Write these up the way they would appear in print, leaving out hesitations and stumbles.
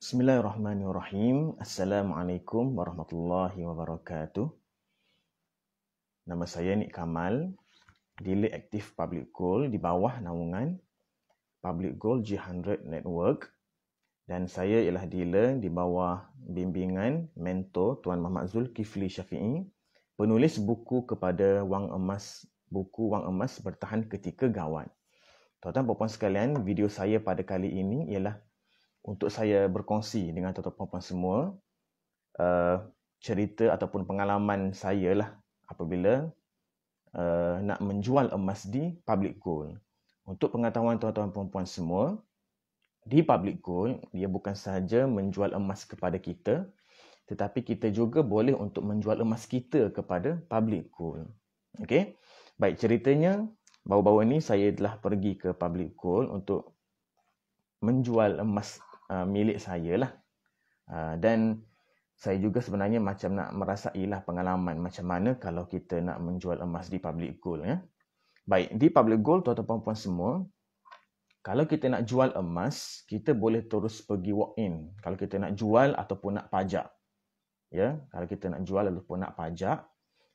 Bismillahirrahmanirrahim. Assalamualaikum warahmatullahi wabarakatuh. Nama saya Nik Kamal, dealer aktif Public Gold di bawah naungan Public Gold G100 Network, dan saya ialah dealer di bawah bimbingan mentor Tuan Muhammad Zulkifli Syafi'i, penulis buku kepada buku Wang Emas Bertahan Ketika Gawat. Tuan-tuan dan puan sekalian, video saya pada kali ini ialah untuk saya berkongsi dengan tuan-tuan puan-puan semua cerita ataupun pengalaman saya lah apabila nak menjual emas di Public Gold. Untuk pengetahuan tuan-tuan puan-puan semua, di Public Gold dia bukan sahaja menjual emas kepada kita, tetapi kita juga boleh untuk menjual emas kita kepada Public Gold. Okey. Baik, ceritanya baru-baru ini saya telah pergi ke Public Gold untuk menjual emas milik saya lah. Dan saya juga sebenarnya macam nak merasailah pengalaman macam mana kalau kita nak menjual emas di Public Gold. Ya. Baik, di Public Gold tuan-tuan puan semua, kalau kita nak jual emas, kita boleh terus pergi walk-in. Kalau kita nak jual ataupun nak pajak. Ya, kalau kita nak jual ataupun nak pajak,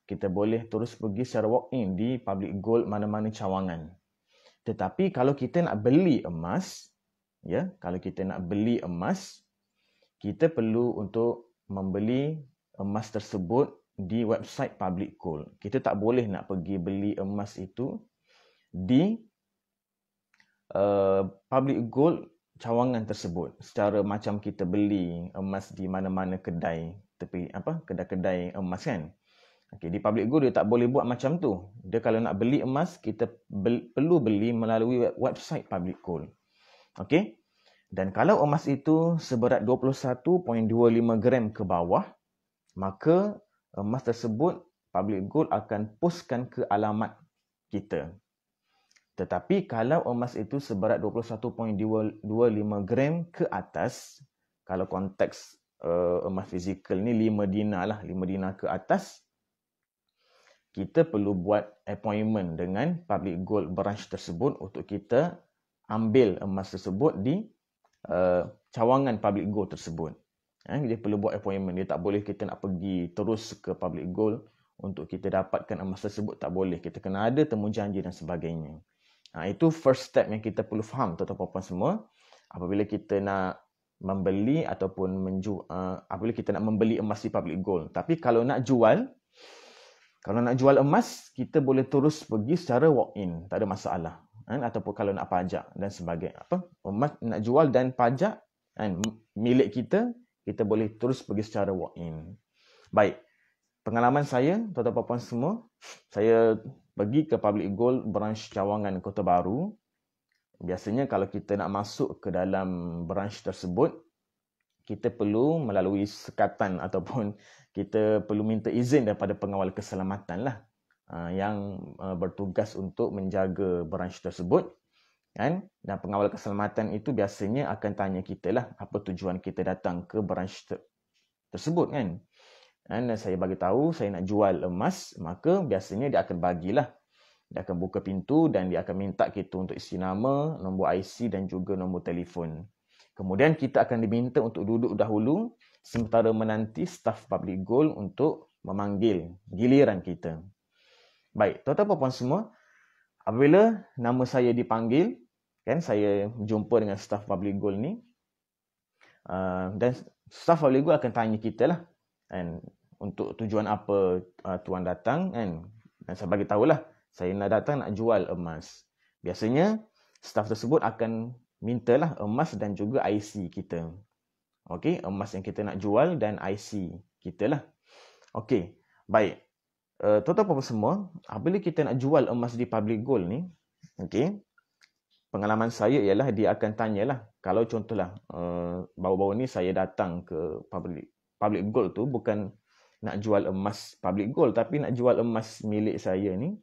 kita boleh terus pergi secara walk-in di Public Gold mana-mana cawangan. Tetapi kalau kita nak beli emas, ya, kalau kita nak beli emas, kita perlu untuk membeli emas tersebut di website Public Gold. Kita tak boleh nak pergi beli emas itu di Public Gold cawangan tersebut secara macam kita beli emas di mana-mana kedai kedai-kedai emas kan. Okey, di Public Gold dia tak boleh buat macam tu. Dia kalau nak beli emas, kita perlu beli melalui website Public Gold. Okey. Dan kalau emas itu seberat 21.25 gram ke bawah, maka emas tersebut Public Gold akan postkan ke alamat kita. Tetapi kalau emas itu seberat 21.25 gram ke atas, kalau konteks emas fizikal ni 5 dinar lah, 5 dinar ke atas, kita perlu buat appointment dengan Public Gold branch tersebut untuk kita ambil emas tersebut di cawangan Public Gold tersebut. Dia perlu buat appointment. Dia tak boleh kita nak pergi terus ke Public Gold untuk kita dapatkan emas tersebut. Tak boleh. Kita kena ada temu janji dan sebagainya. Itu first step yang kita perlu faham, tuan-tuan puan semua. Apabila kita nak membeli ataupun apabila kita nak membeli emas di Public Gold. Tapi kalau nak jual emas, kita boleh terus pergi secara walk-in. Tak ada masalah. Ataupun kalau nak pajak dan sebagainya, emas nak jual dan pajak milik kita, kita boleh terus pergi secara walk-in. Baik, pengalaman saya, tuan-tuan puan semua, saya pergi ke Public Gold branch cawangan Kota Baru. Biasanya kalau kita nak masuk ke dalam branch tersebut, kita perlu melalui sekatan ataupun kita perlu minta izin daripada pengawal keselamatan lah, yang bertugas untuk menjaga branch tersebut. Dan pengawal keselamatan itu biasanya akan tanya kita lah apa tujuan kita datang ke branch tersebut kan. Dan saya bagi tahu saya nak jual emas, maka biasanya dia akan bagilah. Dia akan buka pintu dan dia akan minta kita untuk isi nama, nombor IC dan juga nombor telefon. Kemudian kita akan diminta untuk duduk dahulu sementara menanti staf Public Gold untuk memanggil giliran kita. Baik, tuan-tuan puan semua, apabila nama saya dipanggil, kan saya jumpa dengan staf Public Gold ni, dan staf Public Gold akan tanya kita lah, kan, untuk tujuan apa tuan datang, kan. Dan saya bagi tahulah, saya nak datang nak jual emas. Biasanya staf tersebut akan mintalah emas dan juga IC kita. Okey, emas yang kita nak jual dan IC kita lah. Okey, baik. Tuan-tuan semua, apabila kita nak jual emas di Public Gold ni, okey, pengalaman saya ialah dia akan tanyalah, kalau contohlah baru-baru ni saya datang ke Public Gold tu bukan nak jual emas Public Gold, tapi nak jual emas milik saya ni,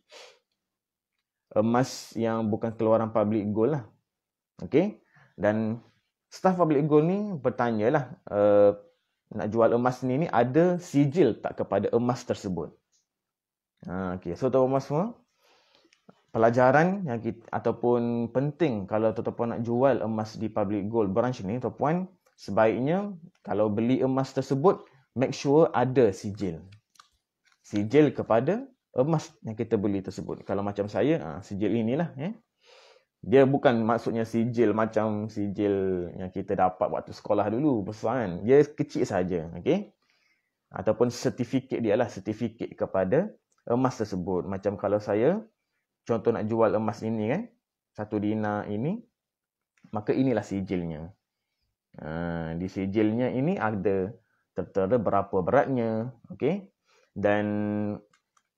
emas yang bukan keluaran Public Gold lah. Okey, dan staf Public Gold ni bertanyalah, nak jual emas ni ada sijil tak kepada emas tersebut. Okay. So tuan-tuan semua, pelajaran yang ataupun penting kalau tuan-tuan nak jual emas di Public Gold branch ni, tuan-tuan sebaiknya kalau beli emas tersebut, make sure ada sijil. Sijil kepada emas yang kita beli tersebut. Kalau macam saya, sijil inilah. Dia bukan maksudnya sijil macam sijil yang kita dapat waktu sekolah dulu, besar kan. Dia kecil saja, okey. Ataupun sertifikat dia lah, sertifikat kepada emas tersebut. Macam kalau saya, contoh nak jual emas ini kan, 1 dinar ini, maka inilah sijilnya. Di sijilnya ini ada tertera berapa beratnya, okey. Dan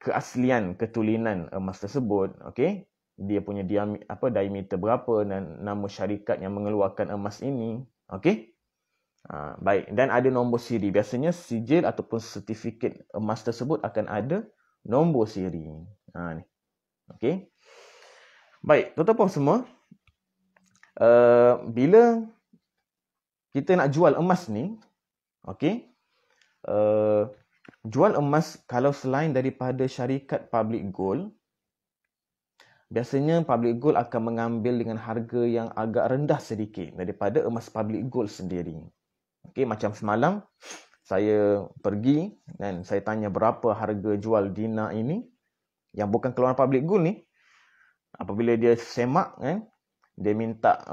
keaslian ketulinan emas tersebut, okey. Dia punya diameter berapa dan nama syarikat yang mengeluarkan emas ini, okey. Baik, dan ada nombor siri. Biasanya sijil ataupun sertifikat emas tersebut akan ada nombor siri. Ni. Okey. Baik, tuan-tuan semua. Bila kita nak jual emas ni, okey. Jual emas kalau selain daripada syarikat public gold, biasanya public gold akan mengambil dengan harga yang agak rendah sedikit daripada emas public gold sendiri. Okey, macam semalam saya pergi dan saya tanya berapa harga jual dinar ini yang bukan keluaran public gold ni. Apabila dia semak kan, dia minta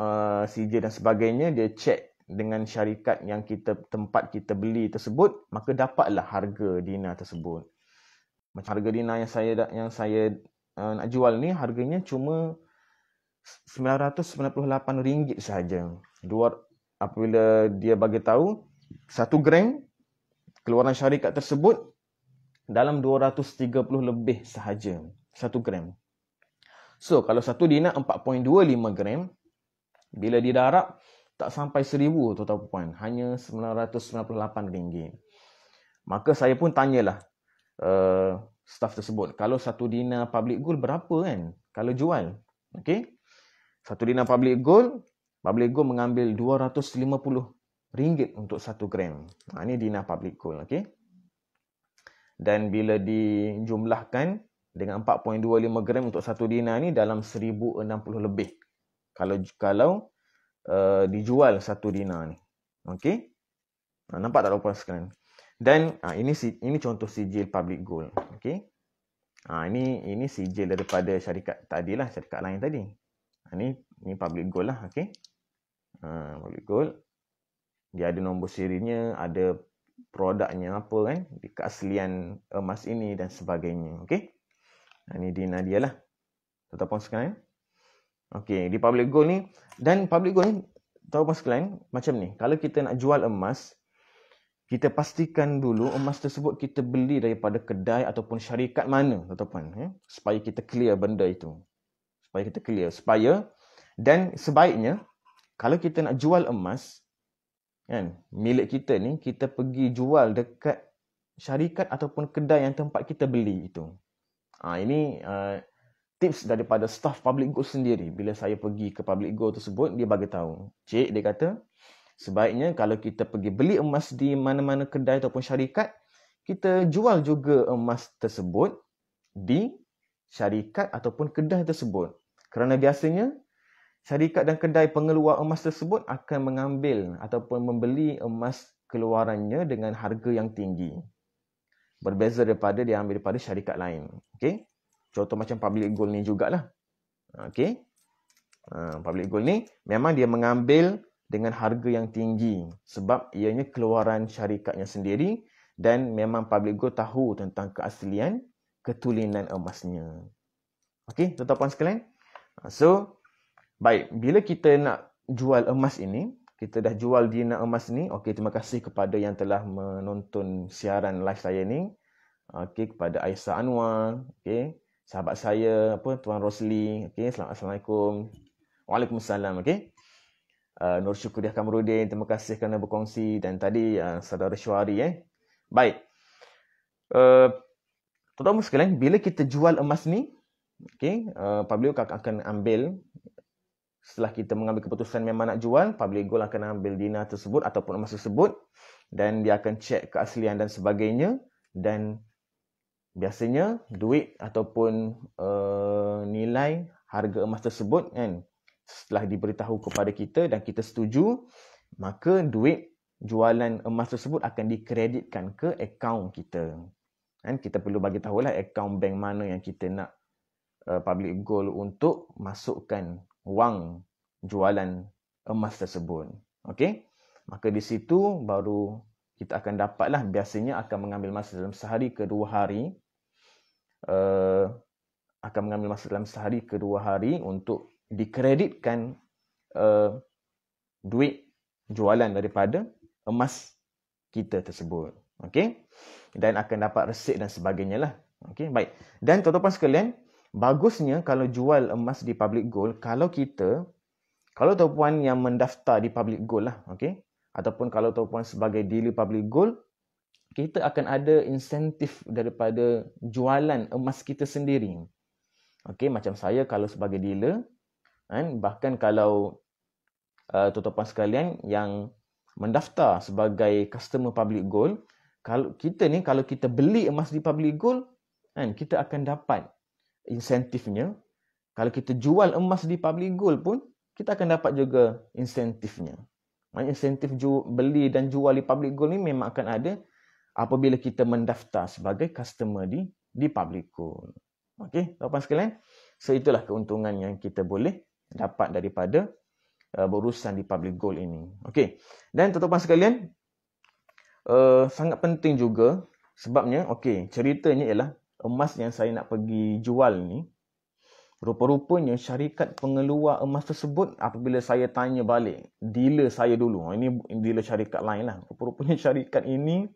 sijil dan sebagainya, dia cek dengan syarikat yang tempat kita beli tersebut, maka dapatlah harga dinar tersebut. Macam harga dinar yang saya nak jual ni harganya cuma RM998 sahaja. Apabila dia bagi tahu 1 gram keluaran syarikat tersebut dalam 230 lebih sahaja 1 gram. So kalau 1 dinar 4.25 gram, bila didarab tak sampai 1,000 tuan-tuan puan, hanya RM998. Maka saya pun tanyalah staff tersebut, kalau 1 dinar public gold berapa kan kalau jual? Okey. 1 dinar public gold mengambil RM250 untuk 1 gram. Ini dinar public gold, okey. Dan bila dijumlahkan dengan 4.25 gram untuk 1 dinar ni dalam 1,060 lebih. Kalau dijual 1 dinar ni. Okey. Nampak tak tuan-tuan sekalian? Dan ini contoh sijil public gold, okey. Ini sijil daripada syarikat tadilah, syarikat lain tadi. Ini public gold lah, okey. Public gold. Dia ada nombor sirinya, ada produknya apa kan, keaslian emas ini dan sebagainya, okey. Ini dinar dia lah. Tuan-tuan sekalian. Okey, di public gold ni, dan public gold ni tuan-tuan sekalian macam ni. Kalau kita nak jual emas, kita pastikan dulu emas tersebut kita beli daripada kedai ataupun syarikat mana, tuan-tuan, supaya kita clear benda itu. Dan sebaiknya kalau kita nak jual emas kan, milik kita ni, kita pergi jual dekat syarikat ataupun kedai yang tempat kita beli itu. Ini tips daripada staff public gold sendiri. Bila saya pergi ke public gold tersebut, dia bagi tahu. Cik, dia kata, sebaiknya kalau kita pergi beli emas di mana-mana kedai ataupun syarikat, kita jual juga emas tersebut di syarikat ataupun kedai tersebut. Kerana biasanya syarikat dan kedai pengeluar emas tersebut akan mengambil ataupun membeli emas keluarannya dengan harga yang tinggi. Berbeza daripada dia ambil daripada syarikat lain. Okey. Contoh macam public gold ni jugalah. Okey. Public gold ni memang dia mengambil dengan harga yang tinggi sebab ianya keluaran syarikatnya sendiri dan memang public gold tahu tentang keaslian ketulinan emasnya. Okey, tuan-tuan sekalian. So, baik, bila kita nak jual emas ini, kita dah jual dinar emas ni. Okey, terima kasih kepada yang telah menonton siaran live saya ni. Okey, kepada Aisyah Anwar, okey, sahabat saya Tuan Rosli, okey, Assalamualaikum. Waalaikumsalam, okey. Nur Syukuriah Kamarudin, terima kasih kerana berkongsi, dan tadi saudara Syuari. Baik. Tuan-tuan sekalian, bila kita jual emas ni, okey, public gold akan ambil. Setelah kita mengambil keputusan memang nak jual, public gold akan ambil dinar tersebut ataupun emas tersebut dan dia akan cek keaslian dan sebagainya, dan biasanya duit ataupun nilai harga emas tersebut kan, setelah diberitahu kepada kita dan kita setuju, maka duit jualan emas tersebut akan dikreditkan ke akaun kita. Kan kita perlu bagi tahulah akaun bank mana yang kita nak public gold untuk masukkan wang jualan emas tersebut. Okey? Maka di situ baru kita akan dapatlah, biasanya akan mengambil masa dalam sehari ke 2 hari. Akan mengambil masa dalam sehari ke 2 hari untuk dikreditkan duit jualan daripada emas kita tersebut. Okey? Dan akan dapat resit dan sebagainya lah. Okey, baik. Dan tuan-tuan sekalian, bagusnya kalau jual emas di public gold, kalau tuan-puan yang mendaftar di public gold lah, okey, ataupun kalau tuan-puan sebagai dealer public gold, kita akan ada insentif daripada jualan emas kita sendiri. Okey, macam saya kalau sebagai dealer, kan, bahkan kalau tuan-tuan sekalian yang mendaftar sebagai customer public gold, kalau kita beli emas di public gold, kan, kita akan dapat insentifnya. Kalau kita jual emas di public gold pun, kita akan dapat juga insentifnya. Insentif beli dan jual di public gold ni memang akan ada apabila kita mendaftar sebagai customer di public gold. Okey, tuan-tuan sekalian. So itulah keuntungan yang kita boleh dapat daripada berurusan di public gold ini. Okey. Dan tuan-tuan sekalian, sangat penting juga sebabnya, okey, ceritanya ialah emas yang saya nak pergi jual ni, rupa-rupanya syarikat pengeluar emas tersebut, apabila saya tanya balik dealer saya dulu, ini dealer syarikat lain lah, rupa-rupanya syarikat ini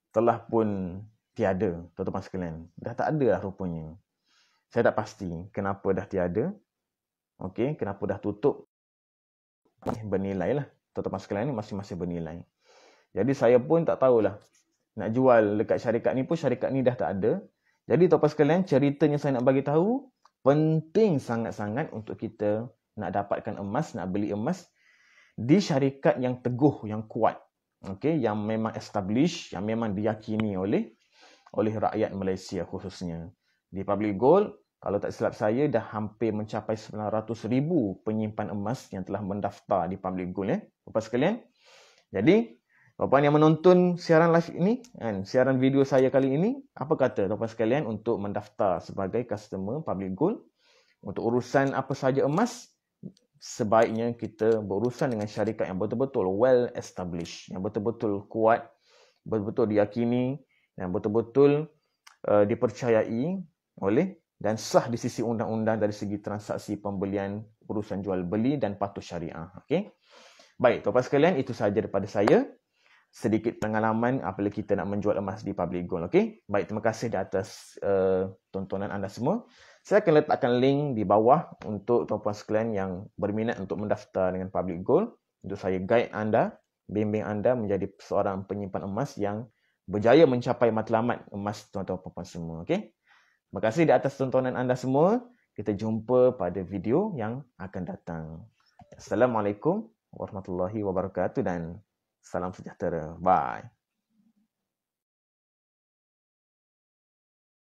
telah pun tiada, tuan-tuan sekalian. Dah tak ada lah rupanya. Saya tak pasti kenapa dah tiada. Okey, kenapa dah tutup. Bernilai lah. Tuan-tuan sekalian ni masing-masing bernilai. Jadi saya pun tak tahulah. Nak jual dekat syarikat ni pun, syarikat ni dah tak ada. Jadi tuan-tuan sekalian, ceritanya saya nak bagi tahu, penting sangat-sangat untuk kita nak dapatkan emas, nak beli emas di syarikat yang teguh, yang kuat. Okey, yang memang established, yang memang diyakini oleh rakyat Malaysia khususnya. Di public gold, kalau tak silap saya, dah hampir mencapai 900,000 penyimpan emas yang telah mendaftar di public gold, ya, tuan-tuan sekalian. Jadi, tuan-tuan yang menonton siaran live ini, kan, siaran video saya kali ini, apa kata tuan-tuan sekalian untuk mendaftar sebagai customer public gold untuk urusan apa saja emas? Sebaiknya kita berurusan dengan syarikat yang betul-betul well established, yang betul-betul kuat, betul-betul diyakini, yang betul-betul dipercayai oleh dan sah di sisi undang-undang dari segi transaksi pembelian, urusan jual beli dan patuh syariah. Okey. Baik, tuan-tuan sekalian, itu sahaja daripada saya. Sedikit pengalaman apabila kita nak menjual emas di public gold. Okey. Baik, terima kasih di atas tontonan anda semua. Saya akan letakkan link di bawah untuk tuan-tuan sekalian yang berminat untuk mendaftar dengan public gold. Untuk saya guide anda, bimbing anda menjadi seorang penyimpan emas yang berjaya mencapai matlamat emas tuan-tuan puan-puan semua. Okey. Terima kasih di atas tontonan anda semua. Kita jumpa pada video yang akan datang. Assalamualaikum warahmatullahi wabarakatuh dan salam sejahtera. Bye.